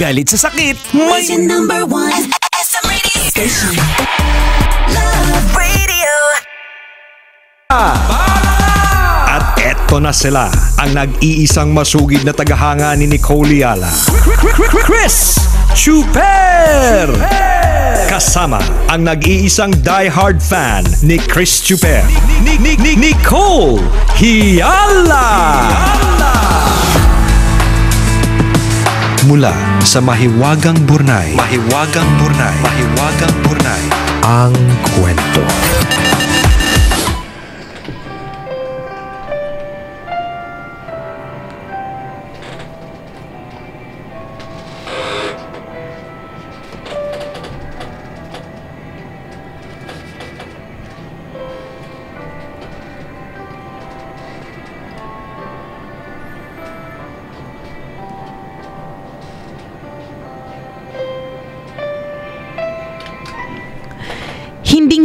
Galit sa sakit, may number one SM radio station. Love Radio. At eto na sila, ang nag-iisang masugid na tagahanga ni Nicole Yala, Chris Chuper! Kasama ang nag-iisang die-hard fan ni Chris Chuper, Nicole Yala! Mula sa Mahiwagang Burnay, ang kwento.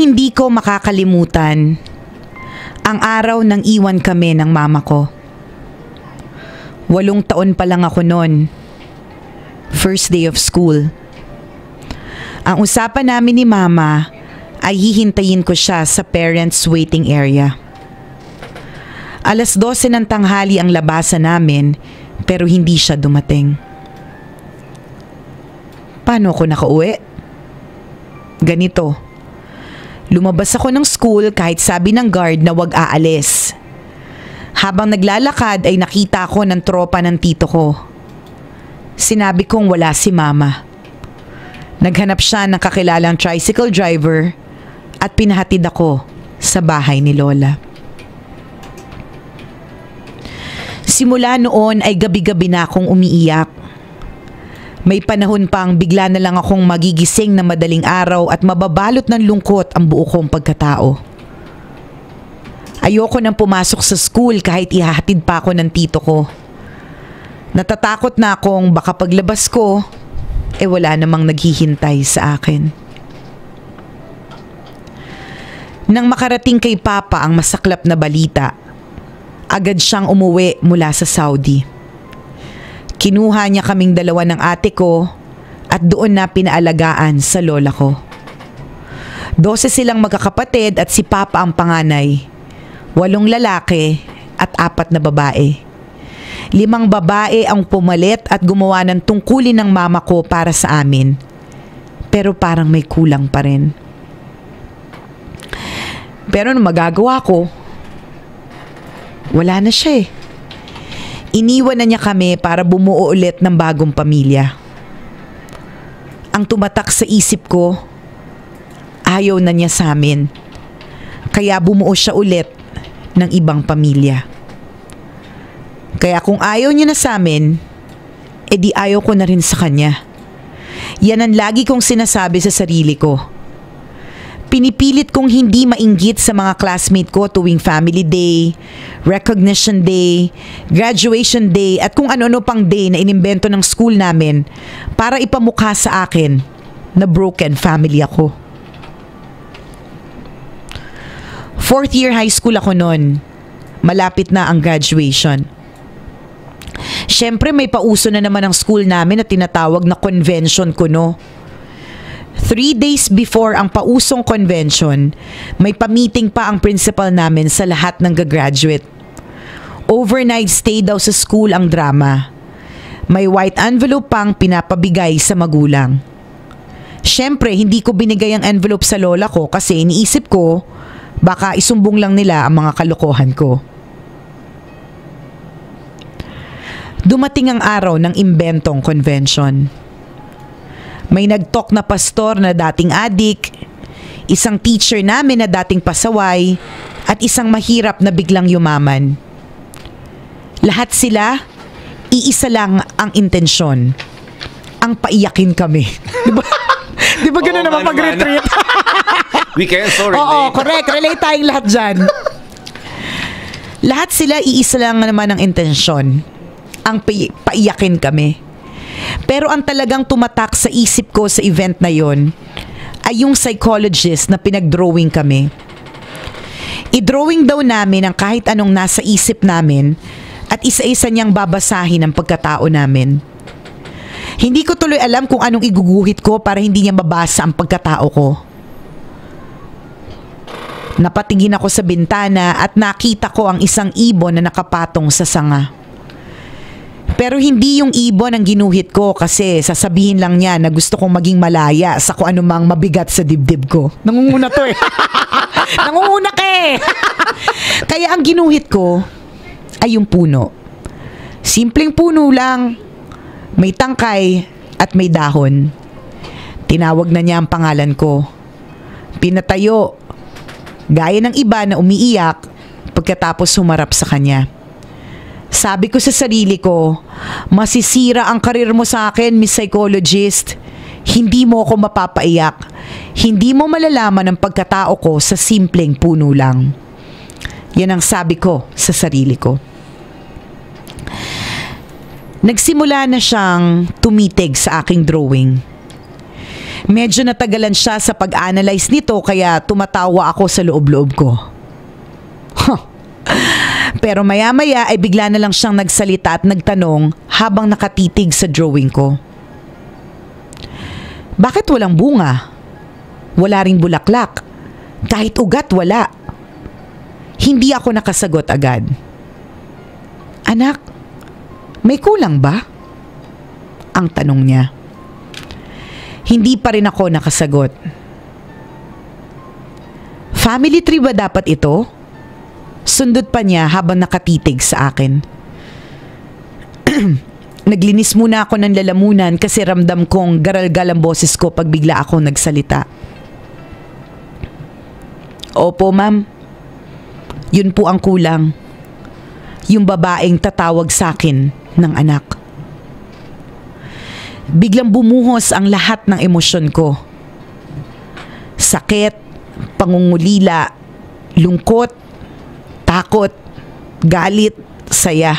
Hindi ko makakalimutan ang araw nang iwan kami ng mama ko. 8 taon pa lang ako noon. First day of school. Ang usapan namin ni mama ay hihintayin ko siya sa parents' waiting area. 12:00 ng tanghali ang labasan namin pero hindi siya dumating. Paano ako nakauwi? Ganito. Lumabas ako ng school kahit sabi ng guard na wag aalis. Habang naglalakad ay nakita ko ng tropa ng tito ko. Sinabi kong wala si mama. Naghanap siya ng kakilalang tricycle driver at pinahatid ako sa bahay ni Lola. Simula noon ay gabi-gabi na akong umiiyak. May panahon pang bigla na lang akong magigising na madaling araw at mababalot ng lungkot ang buo kong pagkatao. Ayoko nang pumasok sa school kahit ihahatid pa ako ng tito ko. Natatakot na akong baka paglabas ko, wala namang naghihintay sa akin. Nang makarating kay Papa ang masaklap na balita, agad siyang umuwi mula sa Saudi. Kinuha niya kaming dalawa ng ate ko at doon na pinaalagaan sa lola ko. 12 silang magkakapatid at si Papa ang panganay. 8 lalaki at 4 na babae. 5 babae ang pumalit at gumawa ng tungkulin ng mama ko para sa amin. Pero parang may kulang pa rin. Pero ano magagawa ko? Wala na siya eh. Iniwan na niya kami para bumuo ulit ng bagong pamilya. Ang tumatak sa isip ko, ayaw na niya sa amin. Kaya bumuo siya ulit ng ibang pamilya. Kaya kung ayaw niya na sa amin, edi ayaw ko na rin sa kanya. Yan ang lagi kong sinasabi sa sarili ko. Pinipilit kong hindi mainggit sa mga classmate ko tuwing family day, recognition day, graduation day at kung ano-ano pang day na inimbento ng school namin para ipamukha sa akin na broken family ako. 4th year high school ako noon. Malapit na ang graduation. Siyempre may pauso na naman ang school namin na tinatawag na convention kuno. 3 days before ang pausong convention, may pa-meeting pa ang principal namin sa lahat ng gagraduate. Overnight stay daw sa school ang drama. May white envelope pang pinapabigay sa magulang. Siyempre, hindi ko binigay ang envelope sa lola ko kasi iniisip ko, baka isumbong lang nila ang mga kalokohan ko. Dumating ang araw ng imbentong convention. May nagtalk na pastor na dating adik, isang teacher namin na dating pasaway, at isang mahirap na biglang yumaman. Lahat sila, iisa lang ang intensyon. Ang paiyakin kami. Di ba ganun naman mag-retreat? We can so relate. Oo, correct. Relate tayong lahat dyan. Lahat sila, iisa lang naman ang intensyon. Ang paiyakin kami. Pero ang talagang tumatak sa isip ko sa event na yon ay yung psychologist na pinag-drawing kami. I-drawing daw namin ang kahit anong nasa isip namin at isa-isa niyang babasahin ang pagkatao namin. Hindi ko tuloy alam kung anong iguguhit ko para hindi niya mabasa ang pagkatao ko. Napatingin ako sa bintana at nakita ko ang isang ibon na nakapatong sa sanga. Pero hindi yung ibon ang ginuhit ko kasi sasabihin lang niya na gusto kong maging malaya sa kung anumang mabigat sa dibdib ko. Nangunguna to eh. Nangunguna ka eh. Kaya ang ginuhit ko ay yung puno. Simpleng puno lang. May tangkay at may dahon. Tinawag na niya ang pangalan ko. Pinatayo. Gaya ng iba na umiiyak pagkatapos humarap sa kanya. Sabi ko sa sarili ko, masisira ang karir mo sa akin, Miss Psychologist. Hindi mo ako mapapaiyak. Hindi mo malalaman ang pagkatao ko sa simpleng puno lang. Yan ang sabi ko sa sarili ko. Nagsimula na siyang tumitig sa aking drawing. Medyo natagalan siya sa pag-analyze nito kaya tumatawa ako sa loob-loob ko. Pero maya-maya ay bigla na lang siyang nagsalita at nagtanong habang nakatitig sa drawing ko. Bakit walang bunga? Wala ring bulaklak. Kahit ugat wala. Hindi ako nakasagot agad. Anak, may kulang ba? Ang tanong niya. Hindi pa rin ako nakasagot. Family tree ba dapat ito? Sundot pa niya habang nakatitig sa akin. Naglinis muna ako ng lalamunan kasi ramdam kong garal-gal ang boses ko pag bigla ako nagsalita. Opo, ma'am. Yun po ang kulang. Yung babaeng tatawag sa akin ng anak. Biglang bumuhos ang lahat ng emosyon ko. Sakit, pangungulila, lungkot, takot, galit, saya.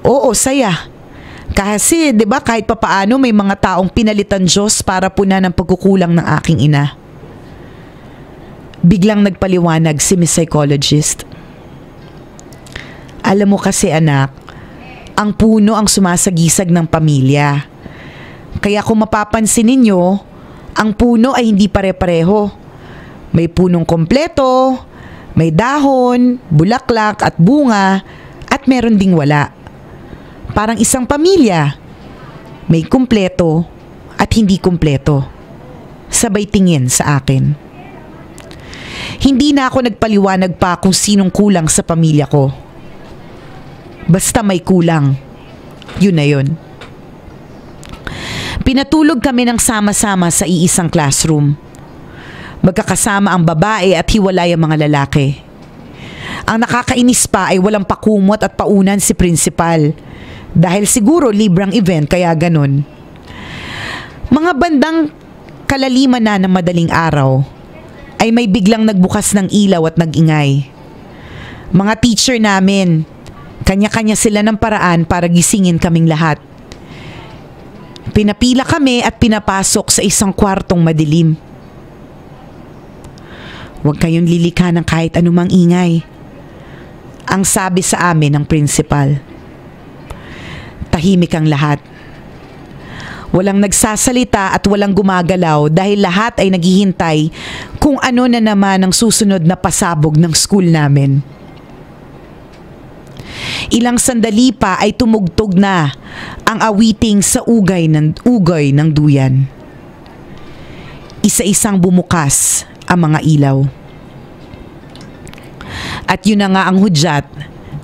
Oo, saya. Kasi 'di ba kahit papaano may mga taong pinalitan Diyos para punan ang pagkukulang ng aking ina. Biglang nagpaliwanag si Miss Psychologist. Alam mo kasi anak, ang puno ang sumasagisag ng pamilya. Kaya kung mapapansin ninyo, ang puno ay hindi pare-pareho. May punong kompleto, may dahon, bulaklak at bunga, at meron ding wala. Parang isang pamilya. May kumpleto at hindi kumpleto. Sabay tingin sa akin. Hindi na ako nagpaliwanag pa kung sinong kulang sa pamilya ko. Basta may kulang. Yun na yun. Pinatulog kami ng sama-sama sa iisang classroom. Magkakasama ang babae at hiwalay ang mga lalaki. Ang nakakainis pa ay walang pakumot at paunan si principal. Dahil siguro librang event kaya ganun. Mga bandang kalaliman na ng madaling araw ay may biglang nagbukas ng ilaw at nag-ingay. Mga teacher namin, kanya-kanya sila ng paraan para gisingin kaming lahat. Pinapila kami at pinapasok sa isang kwartong madilim. Huwag kayong lilikha ng kahit anumang ingay. Ang sabi sa amin ng principal. Tahimik ang lahat. Walang nagsasalita at walang gumagalaw dahil lahat ay naghihintay kung ano na naman ang susunod na pasabog ng school namin. Ilang sandali pa ay tumugtog na ang awiting sa ugay ng duyan. Isa-isang bumukas ang mga ilaw. At yun na nga ang hudyat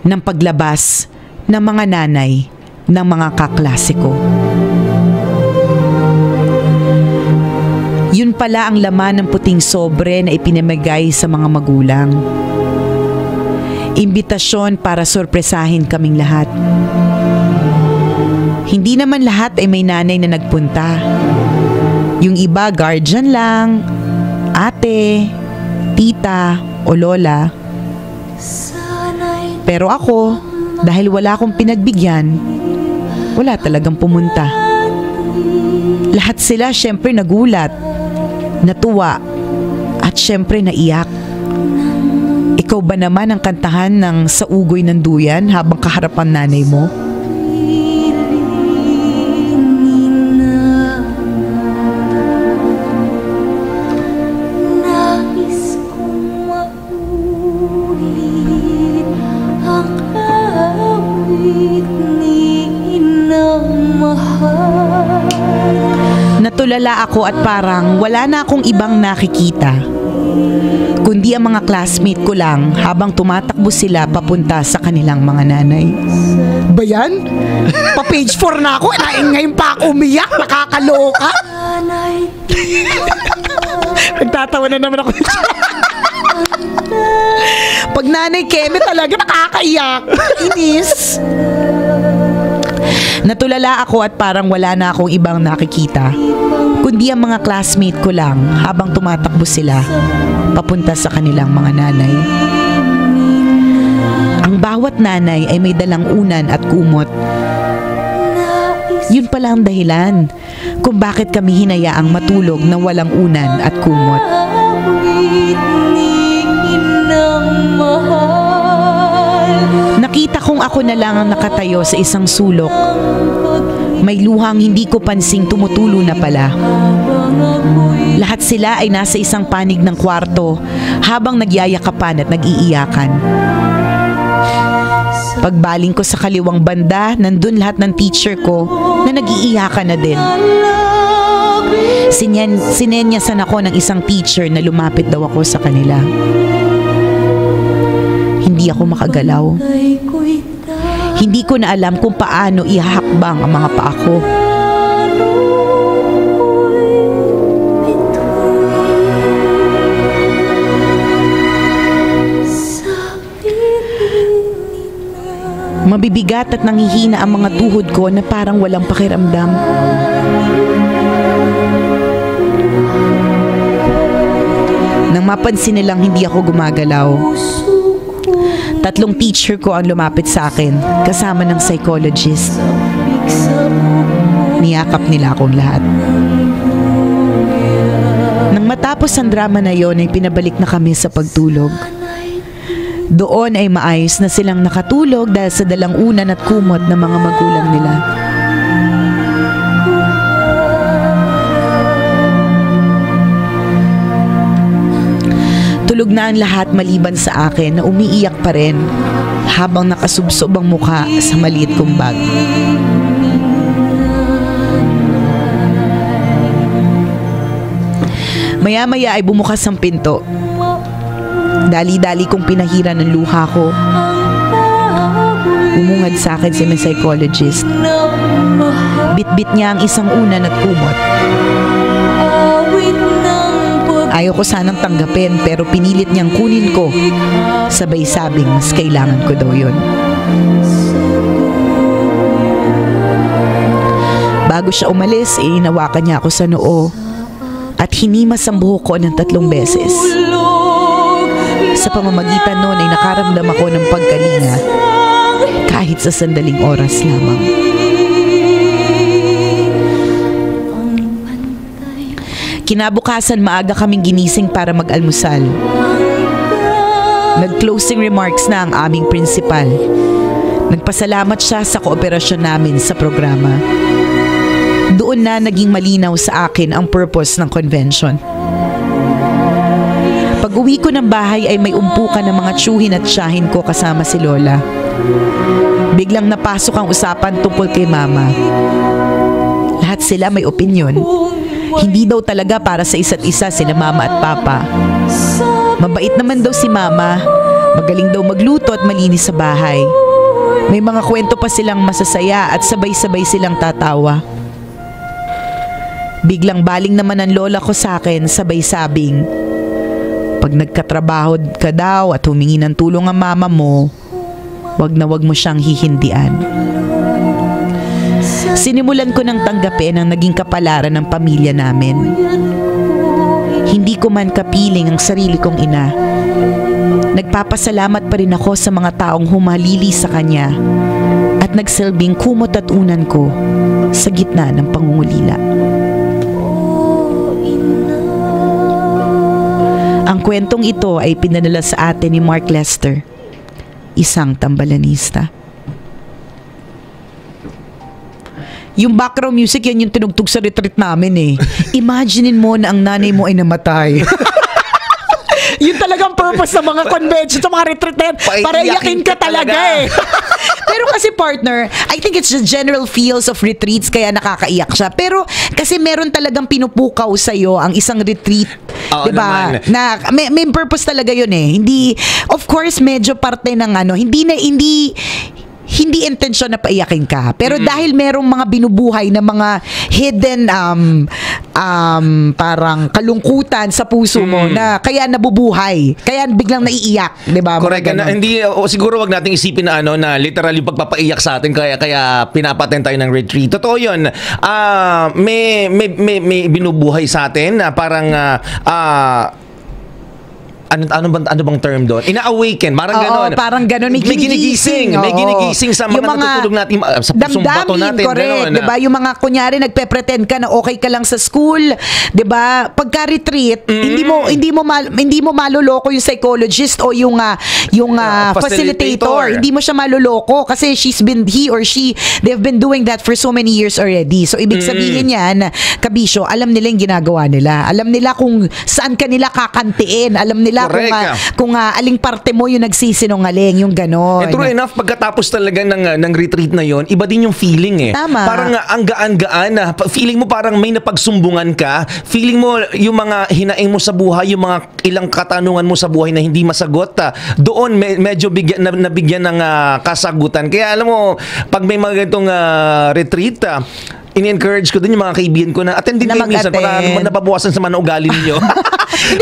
ng paglabas ng mga nanay ng mga kaklase ko. Yun pala ang laman ng puting sobre na ipinamigay sa mga magulang. Imbitasyon para sorpresahin kaming lahat. Hindi naman lahat ay may nanay na nagpunta. Yung iba guardian lang, ate, tita o lola. Pero ako, dahil wala akong pinagbigyan, wala talagang pumunta. Lahat sila syempre nagulat, natuwa, at syempre naiyak. Ikaw ba naman ang kantahan ng Sa Ugoy ng Duyan habang kaharap ang nanay mo? Natulala ako at parang wala na akong ibang nakikita, kundi ang mga classmate ko lang habang tumatakbo sila papunta sa kanilang mga nanay. Ba yan? Pa page 4 na ako. Ngayon pa ako umiyak. Nakakaloka. Nagtatawa na naman ako. Pag nanay Keme talaga nakakaiyak. Inis. Natulala ako at parang wala na akong ibang nakikita, kundi ang mga classmate ko lang habang tumatakbo sila papunta sa kanilang mga nanay. Ang bawat nanay ay may dalang unan at kumot. Yun pala ang dahilan kung bakit kami hinayaang matulog ng walang unan at kumot. Nakita kong ako na lang ang nakatayo sa isang sulok. May luhang hindi ko pansing tumutulo na pala. Lahat sila ay nasa isang panig ng kwarto habang nagyayakapan at nag-iiyakan. Pagbaling ko sa kaliwang banda, nandun lahat ng teacher ko na nag-iiyakan na din. Sinenyasan ako ng isang teacher na lumapit daw ako sa kanila. Hindi ako makagalaw. Hindi ko na alam kung paano ihahakbang ang mga paa ko. Mabibigat at nanghihina ang mga tuhod ko na parang walang pakiramdam. Nang mapansin nilang hindi ako gumagalaw, 3 teacher ko ang lumapit sa akin kasama ng psychologist. Niyakap nila akong lahat. Nang matapos ang drama na yon ay pinabalik na kami sa pagtulog. Doon ay maayos na silang nakatulog dahil sa dalang unan at kumot ng mga magulang nila. Tulog na ang lahat maliban sa akin na umiiyak pa rin habang nakasubsob ang mukha sa maliit kong bag. Maya-maya ay bumukas ang pinto. Dali-dali kong pinahiran ng luha ko. Umungad sa akin si may psychologist. Bit-bit niya ang isang unan at kumot. Ayaw ko sanang tanggapin pero pinilit niyang kunin ko. Sabay sabing mas kailangan ko daw yun. Bago siya umalis, inawakan niya ako sa noo at hinimas ang buhok ko ng 3 beses. Sa pamamagitan noon ay nakaramdam ako ng pagkalinga kahit sa sandaling oras lamang. Kinabukasan maaga kaming ginising para mag-almusal. Nag-closing remarks na ang aming principal. Nagpasalamat siya sa kooperasyon namin sa programa. Doon na naging malinaw sa akin ang purpose ng convention. Pag-uwi ko ng bahay ay may umpukan ng mga tsuhin at tiyahin ko kasama si Lola. Biglang napasok ang usapan tungkol kay Mama. Lahat sila may opinyon. Hindi daw talaga para sa isa't isa sina Mama at Papa. Mabait naman daw si Mama. Magaling daw magluto at malinis sa bahay. May mga kwento pa silang masasaya at sabay-sabay silang tatawa. Biglang baling naman ang lola ko sa akin, sabay sabing, pag nagkatrabaho ka daw at humingi ng tulong ang mama mo, wag na wag mo siyang hihindian. Sinimulan ko ng tanggapin ang naging kapalaran ng pamilya namin. Hindi ko man kapiling ang sarili kong ina. Nagpapasalamat pa rin ako sa mga taong humalili sa kanya at nagsilbing kumot at unan ko sa gitna ng pangungulila. Ang kwentong ito ay pinadala sa atin ni Mark Lester, isang tambalanista. Yung background music, yan yung tinugtog sa retreat namin eh. Imaginein mo na ang nanay mo ay namatay. Yun talagang purpose purpose ng mga convention, sa mga retreat na yan, para iyakin ka talaga eh. Pero kasi partner, I think it's the general feels of retreats kaya nakakaiyak siya. Pero kasi meron talagang pinupukaw sa'yo ang isang retreat. Oo Diba? naman. Na may purpose talaga yun eh. Hindi, of course, medyo parte ng hindi intensyon na paiyakin ka. Pero dahil merong mga binubuhay na mga hidden parang kalungkutan sa puso mo na kaya nabubuhay. Kaya biglang naiiyak, 'di ba? Correct. Hindi siguro wag nating isipin na na literally pagpapaiyak sa atin kaya pinapaten tayo ng retreat. Totoo 'yun. May binubuhay sa atin na parang ano bang term doon? Ina-awaken, parang gano'n. Parang gano'n. May ginigising. May ginigising sa mga natutulog natin, sa pusong bato natin. Correct. Gano'n. Diba? Yung mga, kunyari, nagpe-pretend ka na okay ka lang sa school. Diba? Pagka-retreat, hindi mo maloloko yung psychologist o yung facilitator. Hindi mo siya maloloko kasi he or she, they've been doing that for so many years already. So, ibig sabihin yan, kabisyo, alam nila yung ginagawa nila. Alam nila kung saan ka nila kakantiin. Alam nila kung aling parte mo yung nagsisinungaling, yung gano'n. And true enough, pagkatapos talaga ng retreat na yon, iba din yung feeling eh. Tama. Parang ang gaan-gaan na. Feeling mo parang may napagsumbungan ka. Feeling mo yung mga hinaing mo sa buhay, yung mga ilang katanungan mo sa buhay na hindi masagot. Doon medyo nabigyan ng kasagutan. Kaya alam mo, pag may mga ganitong retreat, ini-encourage ko din yung mga kaibigan ko na attend din kayo minsan para nababawasan sa mga ugali ninyo.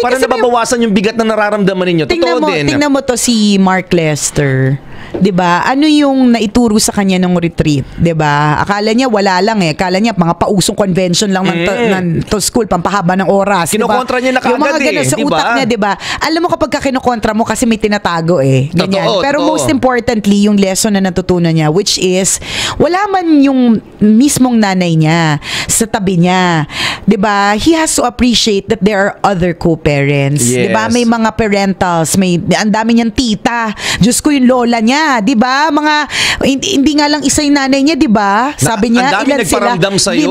Para nababawasan yung bigat na nararamdaman ninyo. Totoo din. Tingnan mo to si Mark Lester. 'Di ba? Ano yung naituro sa kanya ng retreat, 'di ba? Akala niya wala lang eh. Akala niya mga pausong convention lang ng to school, pampahaba ng oras, 'di ba? Kinokontra niya na yung mga kaagad ganun sa diba? utak niya, 'di ba? Alam mo kapag kinokontra mo kasi may tinatago eh. Ganyan. Totoo, Pero totoo. most importantly, yung lesson na natutunan niya, which is wala man yung mismong nanay niya sa tabi niya. 'Di ba? He has to appreciate that there are other co-parents. Yes. 'Di ba? May mga parentals, ang dami niyang tita. Diyos ko, yung lola niya, 'di ba? Mga hindi nga lang isa yung nanay niya, 'di ba? Sabi niya, ang dami ilan sila? nagparamdam sa'yo.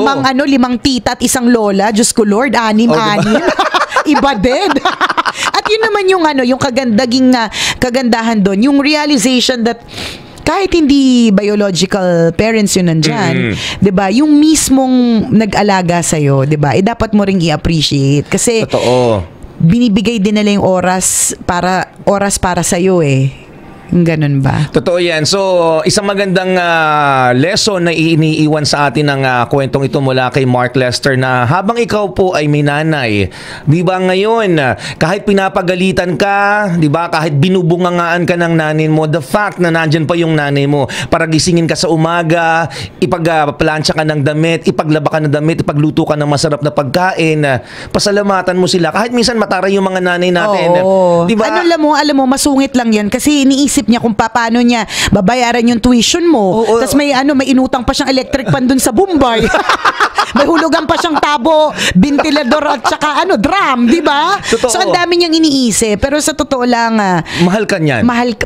Limang tita at isang lola. Diyos ko, Lord, anim. Iba din. At yun naman yung kagandahan doon, yung realization that kahit hindi biological parents yun nandyan, 'di ba? Yung mismong nag-alaga sa iyo, 'di ba? Dapat mo ring i-appreciate kasi Totoo. binibigay din nila yung oras para sa iyo eh. Ganun ba? Totoo yan. So, isang magandang lesson na iniiwan sa atin ng kwentong ito mula kay Mark Lester na habang ikaw po ay may nanay, di ba ngayon, kahit pinapagalitan ka, di ba, kahit binubungangaan ka ng nanay mo, the fact na nandyan pa yung nanay mo, para gisingin ka sa umaga, ipagplansya ka ng damit, ipaglaba ka ng damit, ipagluto ka ng masarap na pagkain, pasalamatan mo sila. Kahit minsan mataray yung mga nanay natin. Oo. Di ba? Alam mo, masungit lang yan kasi iniisip niya kung paano niya babayaran yung tuition mo. Oo. Tapos may inutang pa siyang electric pan dun sa Bombay. May hulugan pa siyang tabo, ventilador at saka drum, di ba? Totoo. So ang dami niyang iniisip. Pero sa totoo lang, Mahal ka niyan. mahal ka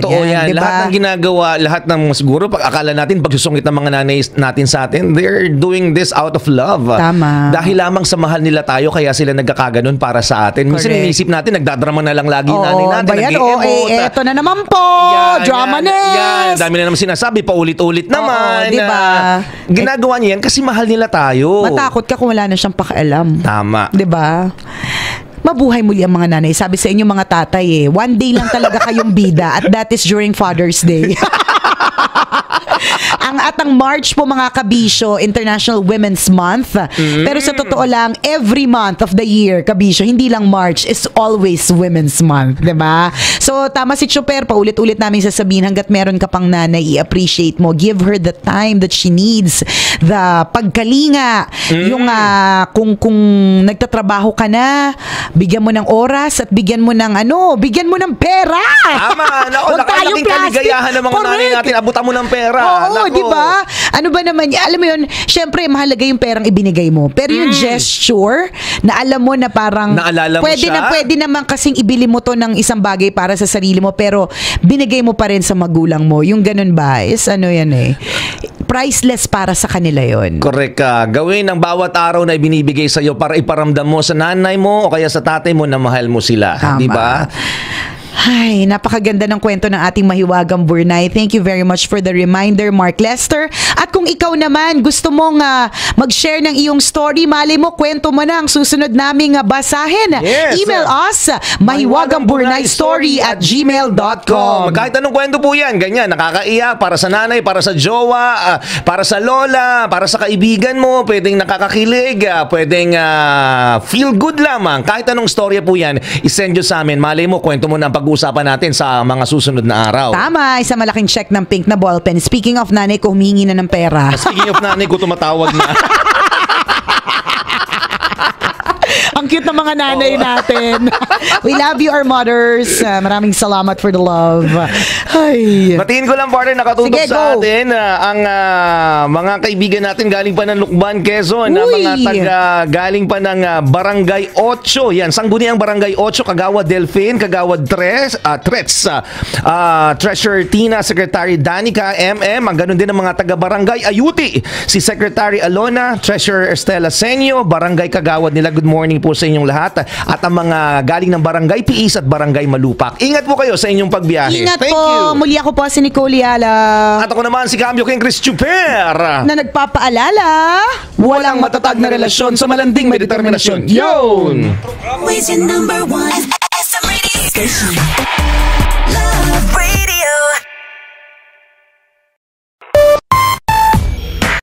Totoo niyan. yan. Di ba? Lahat ng ginagawa, lahat ng siguro, pag akala natin, pagsusungit ng mga nanay natin sa atin, they're doing this out of love. Tama. Dahil lamang sa mahal nila tayo, kaya sila nagkakaganon para sa atin. Minsan Correct. inisip natin, nagdadrama na lang lagi yung nanay natin. ba yan? Nag-i-emote. Eto na naman po. Drama Yan, dami na naman sinasabi, paulit-ulit naman. di ba? Ginagawa niya yan kasi mahal nila tayo. Matakot ka kung wala na siyang pakialam. Tama. 'Di ba? Mabuhay muli ang mga nanay. Sabi sa inyo mga tatay one day lang talaga kayong bida at that is during Father's Day. Ang March po mga kabisyo, International Women's Month. Pero sa totoo lang, every month of the year, kabisyo, hindi lang March, is always Women's Month, 'di ba? So tama si Chuper, paulit-ulit namin sasabihin hangga't meron ka pang nanay, i-appreciate mo. Give her the time that she needs, the pagkalinga, yung kung nagtatrabaho ka na, bigyan mo ng oras at bigyan mo ng pera. Tama. Huwag tayong Nakalaking plastic. kaligayahan ng mga nanay Correct. natin. Abutan mo ng pera. Oo, Naku. Di ba? Ano ba naman, alam mo yun, syempre mahalaga yung perang ibinigay mo. Pero yung gesture, na alam mo na parang, Naalala mo siya? Pwede naman kasing ibili mo to ng isang bagay para sa sarili mo, pero binigay mo pa rin sa magulang mo. Yung ganun ba? Is ano yan eh. Priceless para sa kanila yon. Correct ka. Gawin ang bawat araw na ibinibigay sa iyo para iparamdam mo sa nanay mo o kaya sa tatay mo na mahal mo sila. Tama. Di ba? Ay, napakaganda ng kwento ng ating mahiwagang Burnay. Thank you very much for the reminder, Mark Lester. At kung ikaw naman gusto mong mag-share ng iyong story, mali mo, kwento mo na ang susunod naming basahin. Yes. Email us, mahiwagangburnaystory@gmail.com. Kahit anong kwento po yan, ganyan, nakakaiyak, para sa nanay, para sa jowa, para sa lola, para sa kaibigan mo, pwedeng nakakakilig, pwedeng feel good lamang. Kahit anong storya po yan, isend nyo sa amin. Mali mo, kwento mo na ang pag-uusapan natin sa mga susunod na araw. Tama, isang malaking check ng pink na ballpen. Speaking of nanay ko, humingi na ng pera. Speaking of nanay ko, tumatawag na. Ang cute ng mga nanay natin. We love you, our mothers. Maraming salamat for the love. Ay. Batiin ko lang, partner, nakatutok Sige, sa go. atin ang mga kaibigan natin galing pa ng Lukban, Quezon, na Uy. mga galing pa ng Barangay 8. Yan, Sangguniang Barangay 8, Kagawad Delphine, Kagawad Trets, Treasurer Tina, Secretary Danica MM, ang ganun din ang mga taga-Barangay Ayuti, si Secretary Alona, Treasurer Estela Senyo, Barangay Kagawad nila. Good morning po sa inyong lahat. At ang mga galing ng Barangay Piis at Barangay Malupak. Ingat po kayo sa inyong pagbiyahe. Ingat Thank po. you. Muli ako po si Nicole Yala. At ako naman si Cambio King Chris Chuper. Na nagpapaalala, walang matatag na relasyon sa malanding may determinasyon. Yun! Always your number one SM radio station. Love Radio.